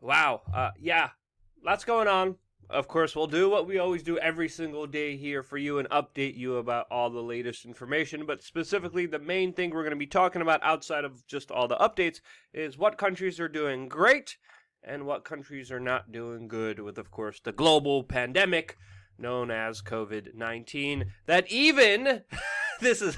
Wow. Yeah, lots going on. Of course, we'll do what we always do every single day here for you and update you about all the latest information. But specifically, the main thing we're going to be talking about outside of just all the updates is what countries are doing great and what countries are not doing good with, of course, the global pandemic known as COVID-19 that even this is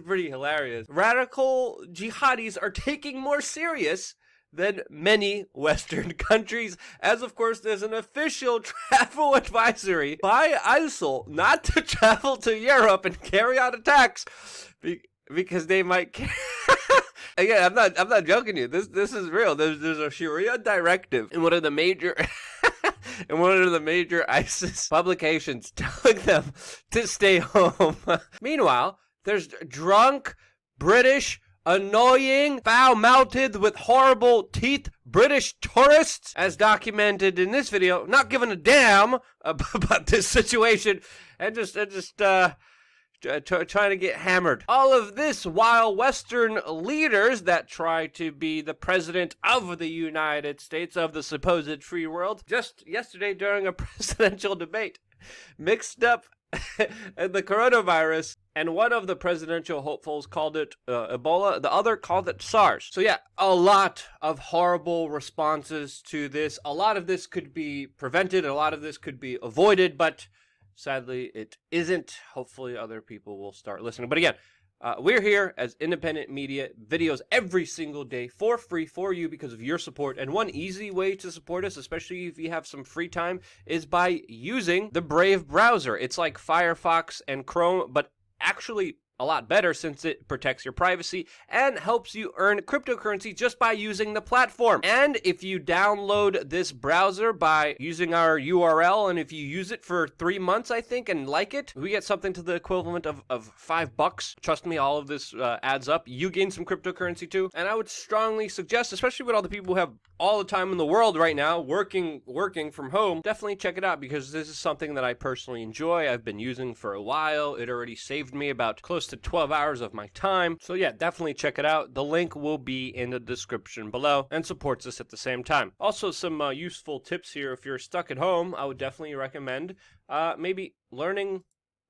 pretty hilarious. Radical jihadis are taking more serious than many Western countries, as of course there's an official travel advisory by ISIL not to travel to Europe and carry out attacks because they might. Again, I'm not joking you. This is real. There's a Sharia directive in one of the major. In one of the major ISIS publications telling them to stay home. Meanwhile, there's drunk, British, annoying, foul-mouthed with horrible teeth British tourists, as documented in this video, not giving a damn about this situation and just trying to get hammered. All of this while Western leaders that try to be the president of the United States, of the supposed free world, just yesterday during a presidential debate, mixed up the coronavirus, and one of the presidential hopefuls called it Ebola, the other called it SARS. So yeah, a lot of horrible responses to this. A lot of this could be prevented, a lot of this could be avoided, but sadly, it isn't. Hopefully, other people will start listening. But again, we're here as independent media, videos every single day for free for you because of your support. And one easy way to support us, especially if you have some free time, is by using the Brave browser. It's like Firefox and Chrome, but actually a lot better since it protects your privacy and helps you earn cryptocurrency just by using the platform. And if you download this browser by using our URL, and if you use it for 3 months, I think, and like it, we get something to the equivalent of $5. Trust me, all of this adds up. You gain some cryptocurrency too. And I would strongly suggest, especially with all the people who have all the time in the world right now working from home, definitely check it out because this is something that I personally enjoy. I've been using for a while. It already saved me about close to 12 hours of my time. So yeah, definitely check it out. The link will be in the description below and supports us at the same time. Also, some useful tips here. If you're stuck at home, I would definitely recommend maybe learning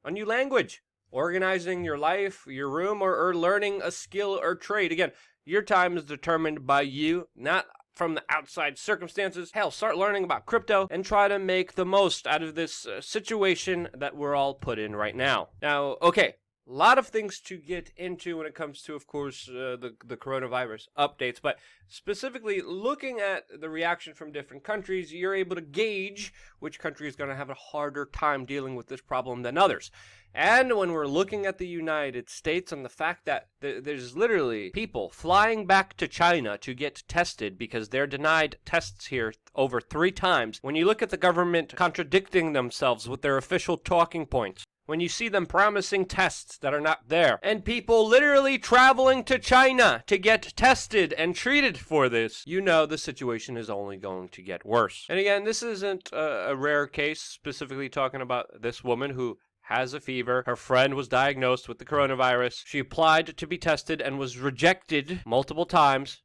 a new language, organizing your life, your room, or learning a skill or trade. Again, your time is determined by you, not from the outside circumstances. Hell, start learning about crypto and try to make the most out of this situation that we're all put in right now. Now, okay, a lot of things to get into when it comes to, of course, the coronavirus updates, but specifically looking at the reaction from different countries, you're able to gauge which country is going to have a harder time dealing with this problem than others. And when we're looking at the United States and the fact that there's literally people flying back to China to get tested because they're denied tests here over 3 times, when you look at the government contradicting themselves with their official talking points, when you see them promising tests that are not there, and people literally traveling to China to get tested and treated for this, you know the situation is only going to get worse. And again, this isn't a rare case, specifically talking about this woman who has a fever. Her friend was diagnosed with the coronavirus. She applied to be tested and was rejected multiple times.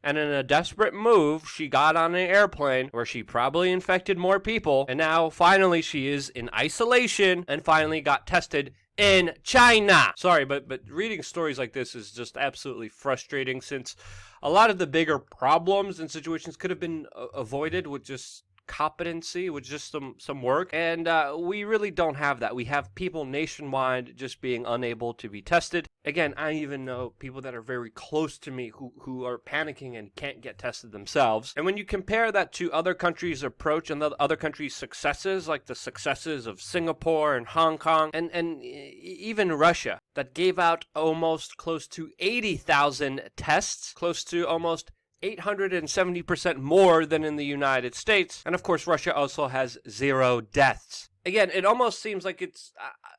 And in a desperate move, she got on an airplane where she probably infected more people. And now, finally, she is in isolation and finally got tested in China. Sorry, but reading stories like this is just absolutely frustrating since a lot of the bigger problems and situations could have been avoided with just competency, with just some work, and we really don't have that. We have people nationwide just being unable to be tested. Again, I even know people that are very close to me who are panicking and can't get tested themselves. And when you compare that to other countries' approach and the other countries' successes, like the successes of Singapore and Hong Kong and even Russia, that gave out almost close to 80,000 tests, close to almost 870% more than in the United States. And of course, Russia also has 0 deaths. Again, it almost seems like it's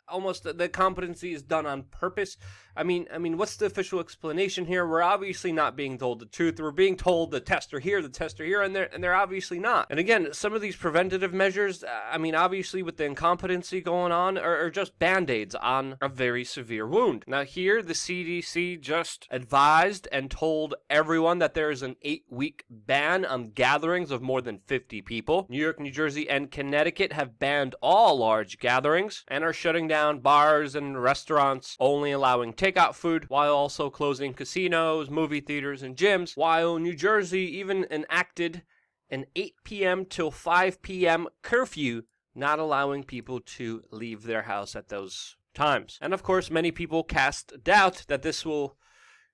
almost the competency is done on purpose. I mean, what's the official explanation here? We're obviously not being told the truth. We're being told the tests are here, and they're obviously not. And again, some of these preventative measures, obviously with the incompetency going on, are just band-aids on a very severe wound. Now here, the CDC just advised and told everyone that there is an 8-week ban on gatherings of more than 50 people. New York, New Jersey, and Connecticut have banned all large gatherings and are shutting down bars and restaurants, only allowing takeout food, while also closing casinos, movie theaters, and gyms, while New Jersey even enacted an 8 p.m. till 5 p.m. curfew, not allowing people to leave their house at those times. And of course, many people cast doubt that this will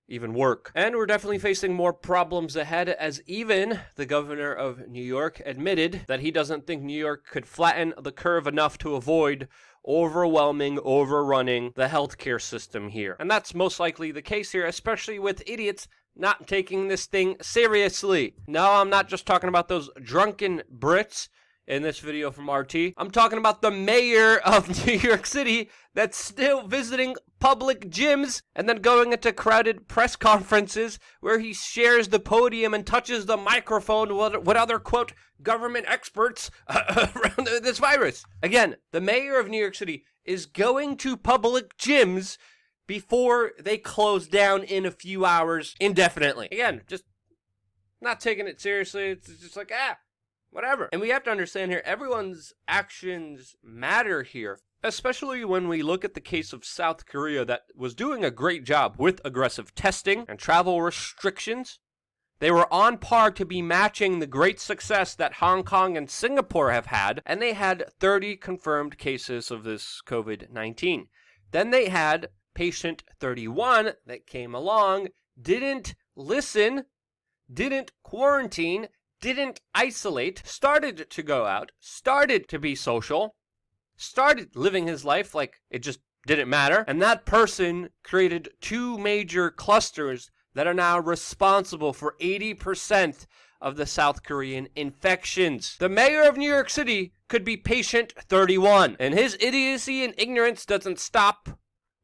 even work. And we're definitely facing more problems ahead, as even the governor of New York admitted that he doesn't think New York could flatten the curve enough to avoid overrunning the healthcare system here. And that's most likely the case here, especially with idiots not taking this thing seriously. No, I'm not just talking about those drunken Brits in this video from RT. I'm talking about the mayor of New York City that's still visiting public gyms and then going into crowded press conferences where he shares the podium and touches the microphone with other, quote, government experts around this virus. Again, the mayor of New York City is going to public gyms before they close down in a few hours indefinitely. Again, just not taking it seriously. It's just like, whatever. And we have to understand here, everyone's actions matter here, especially when we look at the case of South Korea that was doing a great job with aggressive testing and travel restrictions. They were on par to be matching the great success that Hong Kong and Singapore have had, and they had 30 confirmed cases of this COVID-19. Then they had patient 31 that came along, didn't listen, didn't quarantine, didn't isolate, started to go out, started to be social, started living his life like it just didn't matter, and that person created 2 major clusters that are now responsible for 80% of the South Korean infections. The mayor of New York City could be patient 31, and his idiocy and ignorance doesn't stop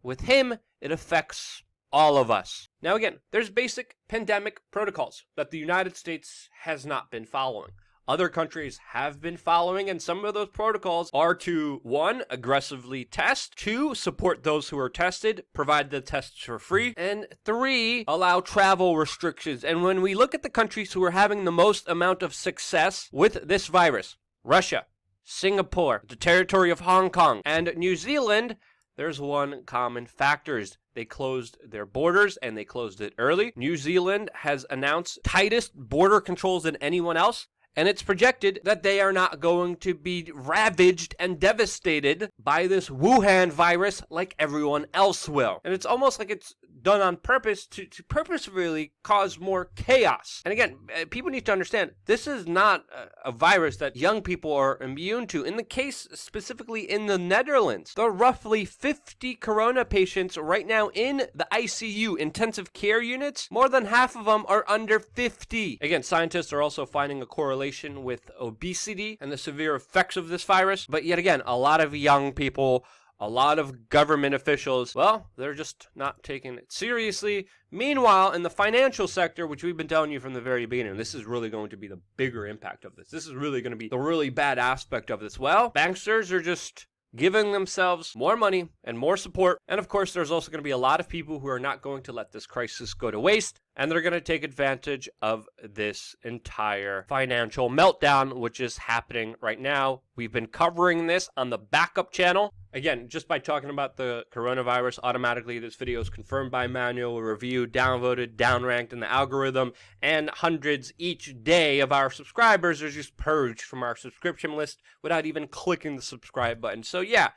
with him. It affects all of us. Now again, there's basic pandemic protocols that the United States has not been following. Other countries have been following, and some of those protocols are to, 1, aggressively test, 2, support those who are tested, provide the tests for free, and 3, allow travel restrictions. And when we look at the countries who are having the most amount of success with this virus, Russia, Singapore, the territory of Hong Kong, and New Zealand, there's one common factor. They closed their borders, and they closed it early. New Zealand has announced tightest border controls than anyone else, and it's projected that they are not going to be ravaged and devastated by this Wuhan virus like everyone else will. And it's almost like it's done on purpose to purposefully cause more chaos. And again, people need to understand, this is not a virus that young people are immune to. In the case specifically in the Netherlands, there are roughly 50 corona patients right now in the ICU, intensive care units. More than half of them are under 50. Again, scientists are also finding a correlation with obesity and the severe effects of this virus. But yet again, a lot of young people, a lot of government officials, well, they're just not taking it seriously. Meanwhile, in the financial sector, which we've been telling you from the very beginning, this is really going to be the bigger impact of this. This is really going to be the really bad aspect of this. Well, banksters are just giving themselves more money and more support. And of course, there's also going to be a lot of people who are not going to let this crisis go to waste, and they're going to take advantage of this entire financial meltdown, which is happening right now. We've been covering this on the backup channel. Again, just by talking about the coronavirus, automatically this video is confirmed by manual review, downvoted, downranked in the algorithm, and hundreds each day of our subscribers are just purged from our subscription list without even clicking the subscribe button. So yeah,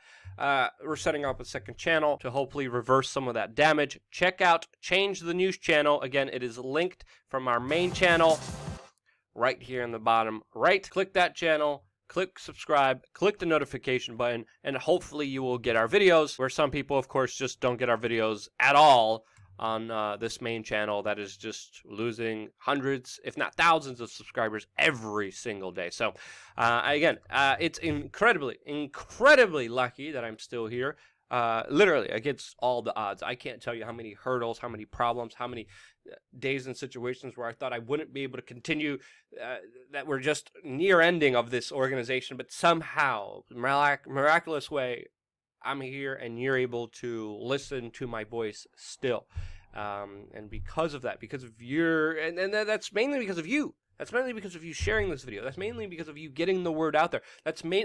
we're setting up a second channel to hopefully reverse some of that damage. Check out Change the News channel. Again, it is linked from our main channel right here in the bottom right. Click that channel. Click subscribe, click the notification button, and hopefully you will get our videos, where some people, of course, just don't get our videos at all on this main channel that is just losing hundreds, if not thousands of subscribers every single day. So, again, it's incredibly lucky that I'm still here. literally against all the odds. I can't tell you how many hurdles, how many problems, how many days and situations where I thought I wouldn't be able to continue, that were just near ending of this organization, but somehow, miraculous way, I'm here and you're able to listen to my voice still. And because of that, because of your, and that's mainly because of you. That's mainly because of you sharing this video. That's mainly because of you getting the word out there.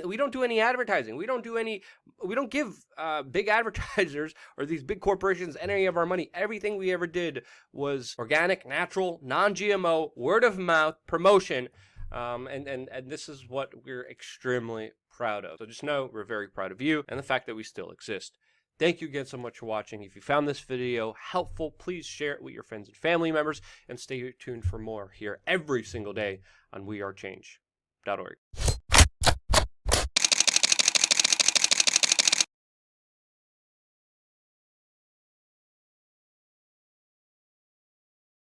We don't do any advertising. We don't give big advertisers or these big corporations any of our money. Everything we ever did was organic, natural, non-GMO, word of mouth promotion. And this is what we're extremely proud of. So just know we're very proud of you and the fact that we still exist. Thank you again so much for watching. If you found this video helpful, please share it with your friends and family members, and stay tuned for more here every single day on wearechange.org.